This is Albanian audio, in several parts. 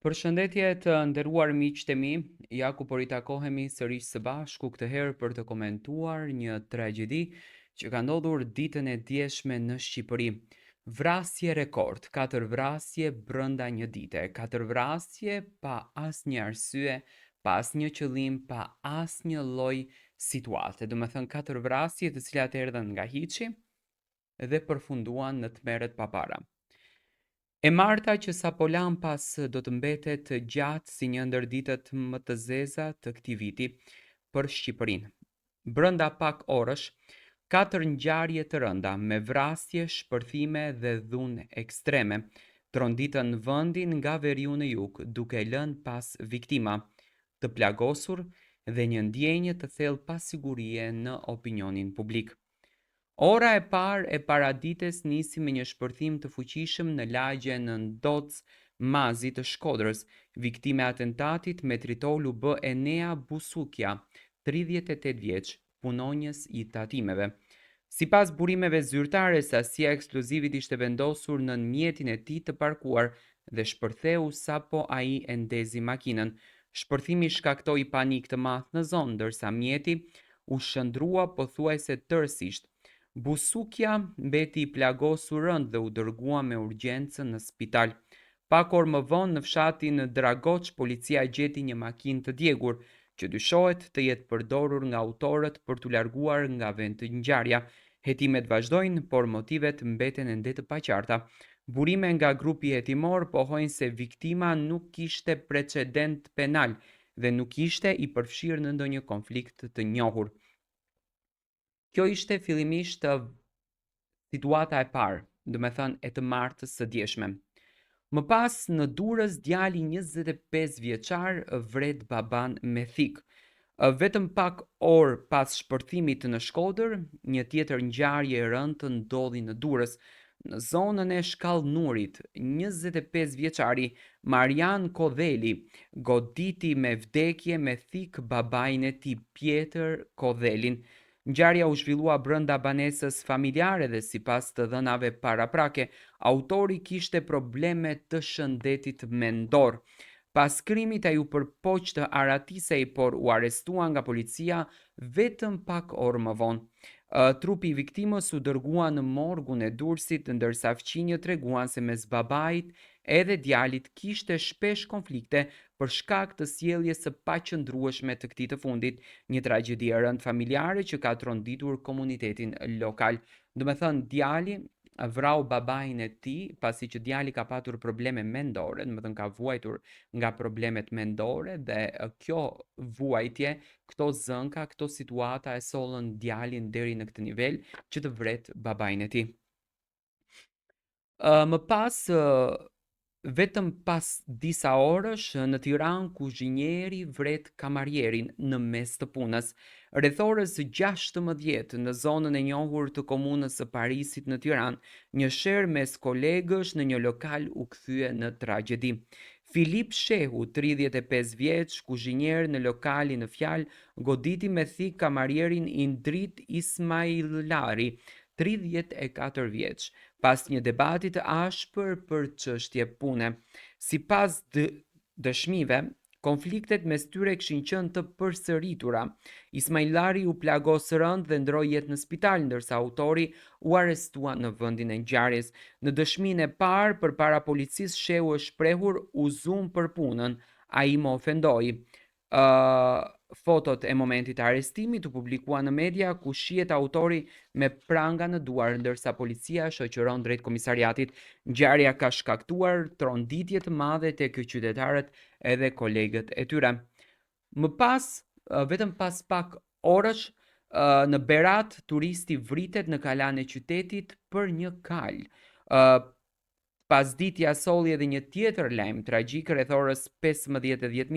Përshëndetje të nderuar miqtë e mi, ja ku po ritakohemi sërish së bashku këtë herë për të komentuar një tragjedi që ka ndodhur ditën e djeshme në Shqipëri. Vrasje rekord, 4 vrasje brenda një dite, 4 vrasje pa asnjë arsye, pa asnjë qëllim, pa asnjë lloj situate. Do të thënë 4 vrasje të cilat erdhën nga hiçi dhe përfunduan në tmerret pa para. E marta që sapo lan pas do të mbetet gjatë si një ndër ditët më të zeza të këtij viti për Shqipërinë. Brenda pak orësh, 4 ngjarje të rënda me vrasje, shpërthime dhe dhunë ekstreme tronditën vendin nga veriu në jug, duke lënë pas viktima të plagosur dhe një ndjenjë të thellë pasigurie në opinionin publik. Ora e parë e paradites nisi me një shpërthim të fuqishëm në lagjen Ndoc Mazi të Shkodrës. Viktime e atentatit me tritolu bë Enea Busukja, 38 vjeç, punonjës i tatimeve. Sipas burimeve zyrtare, sasia e eksplozivit ishte vendosur nën mjetin e tij të parkuar dhe shpërtheu sapo ai e ndezi makinën. Shpërthimi shkaktoi panik të madh në zonë, ndërsa mjeti u shndrua pothuajse tërësisht. Busukja mbeti i plagosur rënd dhe u dërgua me urgjencë në spital. Pak orë më vonë në fshatin Dragoç, policia gjeti një makinë të djegur, që dyshohet të jetë përdorur nga autorët për t'u larguar nga vendi ngjarja. Hetimet vazhdojnë, por motivet mbeten ende të paqarta. Burime nga grupi hetimor pohojnë se viktima nuk kishte precedent penal dhe nuk ishte i përfshirë në ndonjë konflikt të njohur. Kjo ishte fillimisht situata e parë, do me thënë e të martës së djeshme. Më pas në Durrës djali 25 vjeçar vret baban me thik. Vetëm pak orë pas shpërthimit në Shkodër, një tjetër ngjarje e rëndë ndodhi në Durrës. Në zonën e Shkallnurit, 25 vjeçari Marian Kodheli goditi me vdekje me thik babain e tij Pjetër Kodhelin. Ngjarja u zhvillua brenda banesës familjare dhe sipas të dhënave paraprake, autori kishte probleme të shëndetit mendor. Pas krimit ai u përpoq të aratisej, por u arrestua nga policia vetëm pak orë më vonë. Trupi i viktimës u dërgua në morgun e Durrësit, ndërsa fqinjët treguan se mes babait edhe djalit kishte shpesh konflikte për shkak të sjelljes së paqëndrueshme të këtij të fundit, një tragjedi e rëndë familjare që ka tronditur komunitetin lokal. Do me thënë, djali vrau babain e tij pasi që djali ka patur probleme mendore, do me thënë ka vuajtur nga problemet mendore dhe kjo vuajtje, këto zënka, këto situata e sollën djalin deri në këtë nivel që të vret babain e tij. Më pas, vetëm pas disa orësh në Tiranë kuzhinjeri vret kamarierin në mes të punës. Rreth orës 16 në zonën e njohur të komunës së Parisit në Tiranë, një sherr mes kolegësh në një lokal u kthye në tragjedi. Filip Shehu, 35 vjeç, kuzhinjer në lokalin në fjalë, goditi me thik kamarierin Indrit Ismailari, 34 vjeç, pas një debati të ashpër për çështje pune. Sipas dëshmive, konfliktet mes tyre kishin qenë të përsëritura. Ismailari u plagos rënd dhe ndroi jetë në spital, ndërsa autori u arrestua në vendin e ngjarjes. Në dëshminë e parë përpara policisë, Shehu është shprehur u zum për punën, ai më ofendoi. Fotot e momentit të arrestimit u publikua në media ku shihet autori me pranga në duar, ndërsa policia shoqëron drejt komisariatit. Ngjarja ka shkaktuar tronditje të madhe tek qytetarët edhe kolegët e tyre. Më pas, vetëm pas pak orësh, në Berat turisti vritet në kalan e qytetit për një kal. Pasditja solli edhe një tjetër lajm tragjik rreth orës 15:10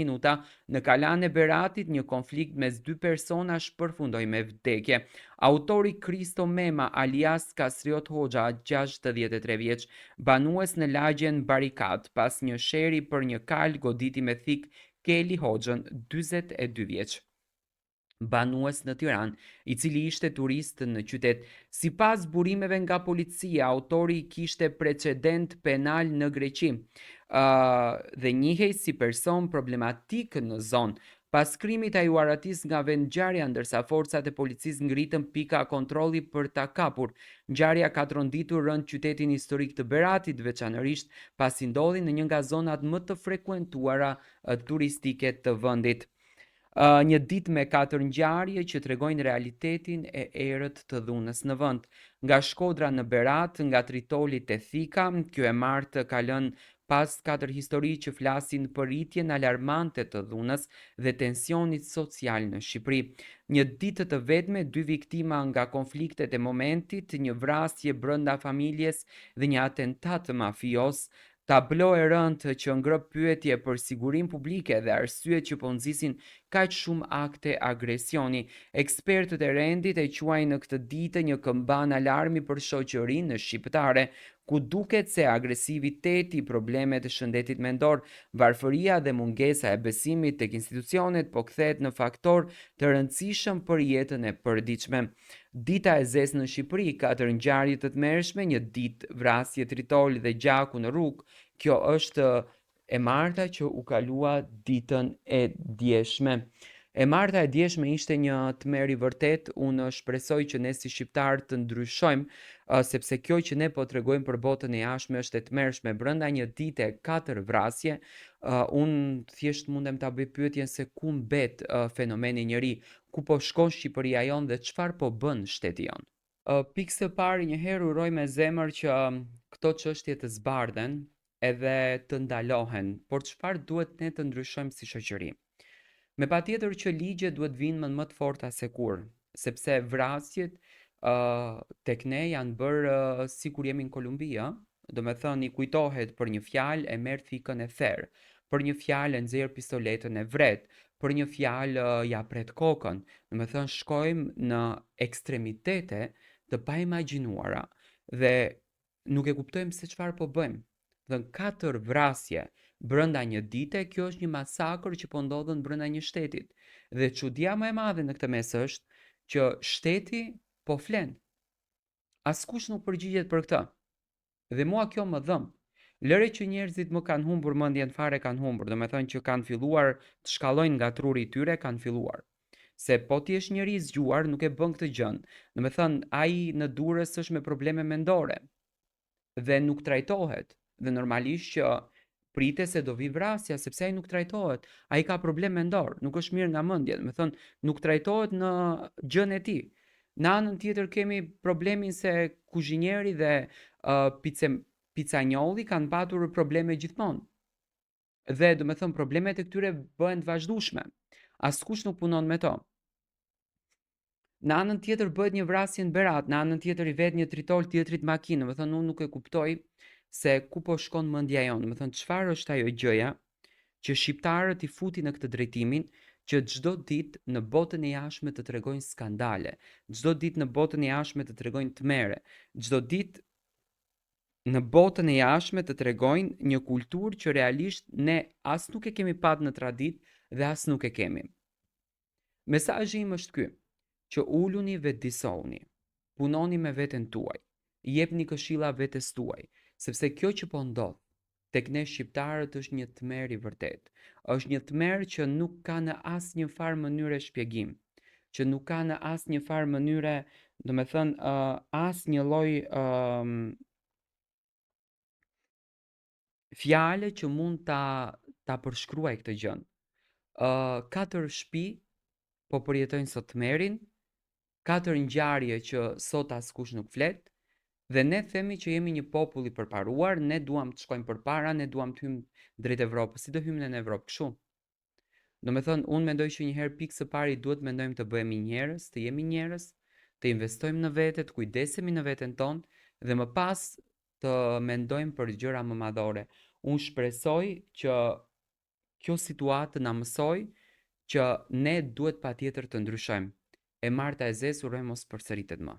në kalan e Beratit, një konflikt mes dy personash përfundoi me vdekje. Autori Kristo Mema alias Kasriot Hoxha, 63 vjeç, banues në lagjen Barikat, pas një sheri për një kal goditi me thik Keli Hoxhën, 42 vjeç. banues në Tiranë, i cili ishte turist në qytet. Sipas burimeve nga policia, autori kishte precedent penal në Greqi dhe njihej si person problematik në zonë. Pas krimit ai u aratis nga vendngjarja, ndërsa forcat e policisë ngritën pika kontrolli për ta kapur. Ngjarja ka tronditur rënd qytetin historik të Beratit, veçanërisht pasi ndodhi në një nga zonat më të frekuentuara turistike të vendit. Një ditë me 4 ngjarje që tregojnë realitetin e errët të dhunës në vend. Nga Shkodra në Berat, nga Tritoli te Thika, kjo e martë ka lënë pas 4 histori që flasin për rritjen alarmante të dhunës dhe tensionit social në Shqipëri. Një ditë të vetme, 2 viktima nga konfliktet e momentit, një vrasje brenda familjes dhe një atentat mafios. Tablo e rëndë që ngrë pyetje për sigurinë publike dhe arsyet që po nxisin kaq shumë akte agresioni. Ekspertët e rendit e quajnë në këtë ditë një këmban alarmi për shoqërinë shqiptare, ku duket se agresiviteti, problemet e shëndetit mendor, varfëria dhe mungesa e besimit tek institucionet po kthehet në faktor të rëndësishëm për jetën e përditshme. Dita e zezë në Shqipëri, 4 ngjarje të tmerrshme, një ditë vrasje Tritoli dhe gjaku në rrugë. Kjo është e marta që u kalua ditën e djeshme. E marta e djeshme ishte një tmerr i vërtet. Unë shpresoj që ne si shqiptarë të ndryshojmë, sepse kjo që ne po tregojmë për botën e jashtme është e tmerrshme. Brenda një dite 4 vrasje, unë thjesht mundem ta bëj pyetjen se ku mbet fenomeni i ri, ku po shkon Shqipëria jon dhe çfarë po bën shteti jon. Pikë së parë, njëherë uroj me zemër që këto çështje të zbardhen edhe të ndalohen, por çfarë duhet ne të ndryshojmë si shoqëri? Me patjetër që ligjet duhet vinë më të forta se kur, sepse vrasjet tek ne janë bërë si kur jemi në Kolumbi, do me thënë i kujtohet për një fjalë e merr thikën e therr, për një fjalë e nxjerr pistoletën e vret, për një fjalë ja pret kokën, do me thënë shkojmë në ekstremitete të pa imagjinuara dhe nuk e kuptojmë se çfarë po bëjmë. Dhe 4 vrasje brenda një dite, kjo është një masakër që po ndodhen brenda një shtetit. Dhe çudia më e madhe në këtë mes është që shteti po flen. Askush nuk përgjigjet për këtë. Dhe mua kjo më dhëm. Lëre që njerëzit më kanë humbur mendjen fare, kanë humbur, do me thënë që kanë filluar të shkallojnë nga truri i tyre, kanë filluar. Se po ti je njëri i zgjuar, nuk e bën këtë gjën. Do me thënë ai në Durrës është me probleme mendore dhe nuk trajtohet. Dhe normalisht që pritet se do vi vrasja sepse ai nuk trajtohet. Ai ka problem mendor, nuk është mirë nga mendja, do të thënë nuk trajtohet në gjën e tij. Në anën tjetër kemi problemin se kuzhinjeri dhe picanjolli kanë patur probleme gjithmonë. Dhe do të thënë problemet e këtyre bëhen të vazhdueshme. Askush nuk punon me to. Në anën tjetër bëhet një vrasje në Berat, në anën tjetër i vet një tritol tjetrit makinë, do të thënë unë nuk e kuptoj se ku po shkon mendja jonë, do të thënë çfarë është ajo gjëja që shqiptarët i futi në këtë drejtimin që çdo ditë në botën e jashtme të tregojnë skandale, çdo ditë në botën e jashtme të tregojnë tmerre, çdo ditë në botën e jashtme të tregojnë një kulturë që realisht ne as nuk e kemi pat në traditë dhe as nuk e kemi. Mesazhi im është ky, që uluni vetëdijsoni, punoni me veten tuaj, jepni këshilla vetes tuaj, sepse kjo që po ndodh tek ne shqiptarët është një tmerr i vërtet. Është një tmerr që nuk ka në asnjë farë mënyre shpjegim, që nuk ka në asnjë farë mënyre, do me thënë asnjë lloj fjale që mund ta përshkruaj këtë gjën. 4 shtëpi po përjetojnë sot tmerrin, 4 ngjarje që sot askush nuk flet, dhe ne themi që jemi një popull i përparuar, ne duam të shkojmë përpara, ne duam të hyjmë drejt Evropës. Si do hyjmë në Evropë kështu? Do me thënë, unë mendoj që njëherë pikë së pari duhet mendojmë të bëhemi njerëz, të jemi njerëz, të investojmë në vete, të kujdesemi në veten tonë dhe më pas të mendojmë për gjëra më madhore. Unë shpresoj që kjo situatë na mësoj që ne duhet patjetër të ndryshojmë. E marta e zezë uroj mos përsëritet më.